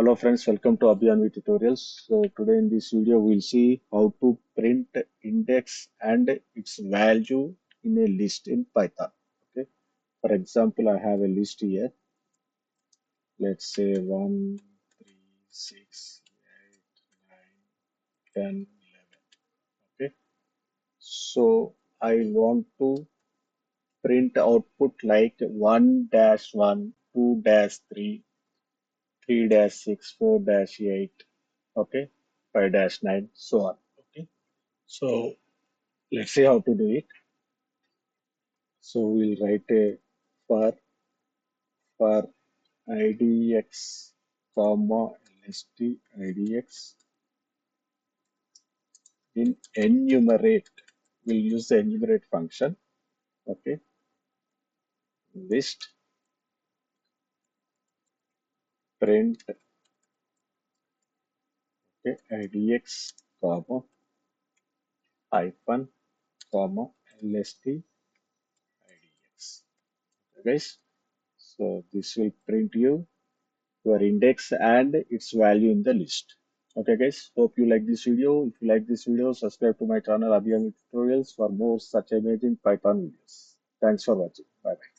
Hello friends, welcome to Abhiyanvi Tutorials. So today in this video we'll see how to print index and its value in a list in Python. Okay. For example, I have a list here. Let's say 1, 3, 6, 8, 9, 10, 11. Okay. So I want to print output like 1 dash 1, 2 dash 3, 3 dash 6, 4 dash 8. Okay. 5 dash 9, so on. Okay. So let's see how to do it. So we'll write a for idx comma lst idx in enumerate. We'll use the enumerate function. Okay, list print okay, idx comma hyphen comma lst idx. Okay, guys. So this will print your index and its value in the list. Okay guys, hope you like this video. If you like this video, subscribe to my channel Abhiyanvi Tutorials for more such amazing Python videos. Thanks for watching. Bye bye.